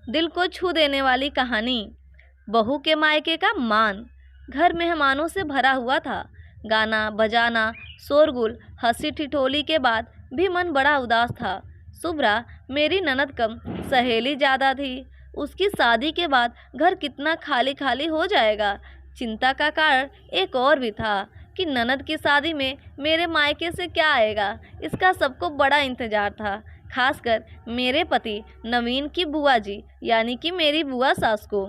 दिल को छू देने वाली कहानी। बहू के मायके का मान। घर मेहमानों से भरा हुआ था। गाना बजाना, शोरगुल, हंसी ठिठोली के बाद भी मन बड़ा उदास था। शुभ्रा मेरी ननद कम सहेली ज़्यादा थी। उसकी शादी के बाद घर कितना खाली खाली हो जाएगा। चिंता का कारण एक और भी था कि ननद की शादी में मेरे मायके से क्या आएगा। इसका सबको बड़ा इंतजार था, खासकर मेरे पति नवीन की बुआ जी यानी कि मेरी बुआ सास को।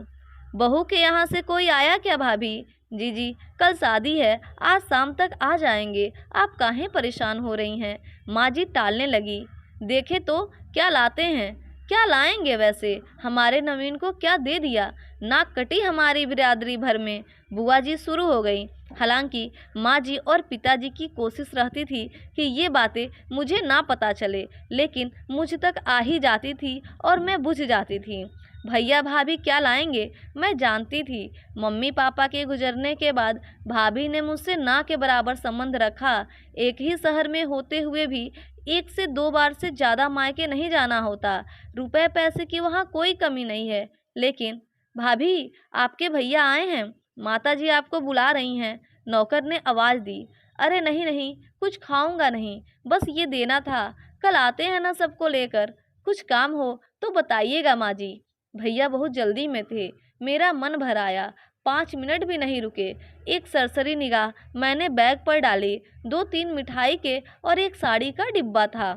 बहू के यहाँ से कोई आया क्या भाभी? जी जी, कल शादी है, आज शाम तक आ जाएंगे। आप काहे परेशान हो रही हैं? माँ जी टालने लगी। देखे तो क्या लाते हैं। क्या लाएंगे वैसे? हमारे नवीन को क्या दे दिया? नाक कटी हमारी बिरादरी भर में। बुआ जी शुरू हो गई। हालांकि माँ जी और पिताजी की कोशिश रहती थी कि ये बातें मुझे ना पता चले, लेकिन मुझ तक आ ही जाती थी और मैं बुझ जाती थी। भैया भाभी क्या लाएंगे मैं जानती थी। मम्मी पापा के गुजरने के बाद भाभी ने मुझसे ना के बराबर संबंध रखा। एक ही शहर में होते हुए भी 1 से 2 बार से ज़्यादा मायके नहीं जाना होता। रुपए पैसे की वहाँ कोई कमी नहीं है। लेकिन भाभी, आपके भैया आए हैं, माता जी आपको बुला रही हैं। नौकर ने आवाज़ दी। अरे नहीं नहीं, कुछ खाऊंगा नहीं, बस ये देना था। कल आते हैं ना सबको लेकर। कुछ काम हो तो बताइएगा माँ जी। भैया बहुत जल्दी में थे। मेरा मन भर आया। 5 मिनट भी नहीं रुके। एक सरसरी निगाह मैंने बैग पर डाली। 2-3 मिठाई के और एक साड़ी का डिब्बा था।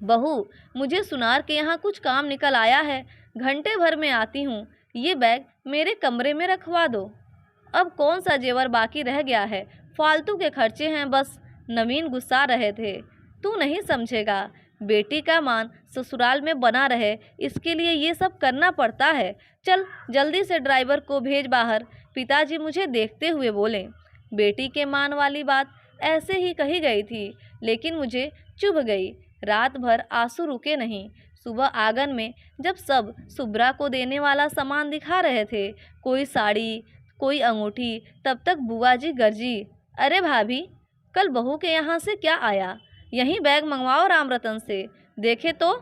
बहू, मुझे सुनार के यहाँ कुछ काम निकल आया है, घंटे भर में आती हूँ। ये बैग मेरे कमरे में रखवा दो। अब कौन सा जेवर बाकी रह गया है? फालतू के खर्चे हैं बस। नवीन गुस्सा रहे थे। तू नहीं समझेगा, बेटी का मान ससुराल में बना रहे, इसके लिए ये सब करना पड़ता है। चल जल्दी से ड्राइवर को भेज बाहर। पिताजी मुझे देखते हुए बोले। बेटी के मान वाली बात ऐसे ही कही गई थी, लेकिन मुझे चुभ गई। रात भर आंसू रुके नहीं। सुबह आंगन में जब सब शुभ्रा को देने वाला सामान दिखा रहे थे, कोई साड़ी, कोई अंगूठी, तब तक बुआ जी गरजी। अरे भाभी, कल बहू के यहाँ से क्या आया? यहीं बैग मंगवाओ राम रतन से। देखे तो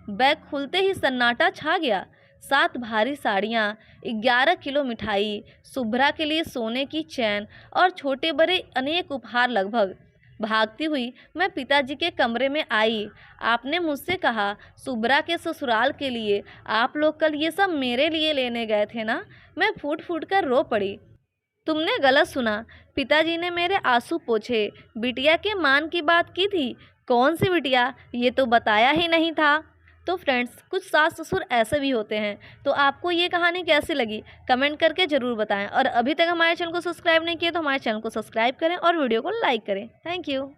बैग खुलते ही सन्नाटा छा गया। 7 भारी साड़ियाँ, 11 किलो मिठाई, शुभ्रा के लिए सोने की चैन और छोटे बड़े अनेक उपहार। लगभग भागती हुई मैं पिताजी के कमरे में आई। आपने मुझसे कहा शुभ्रा के ससुराल के लिए। आप लोग कल ये सब मेरे लिए लेने गए थे ना? मैं फूट फूट कर रो पड़ी। तुमने गलत सुना। पिताजी ने मेरे आंसू पोंछे। बिटिया के मान की बात की थी। कौन सी बिटिया? ये तो बताया ही नहीं था। तो फ्रेंड्स, कुछ सास ससुर ऐसे भी होते हैं। तो आपको ये कहानी कैसी लगी कमेंट करके ज़रूर बताएं। और अभी तक हमारे चैनल को सब्सक्राइब नहीं किया तो हमारे चैनल को सब्सक्राइब करें और वीडियो को लाइक करें। Thank you.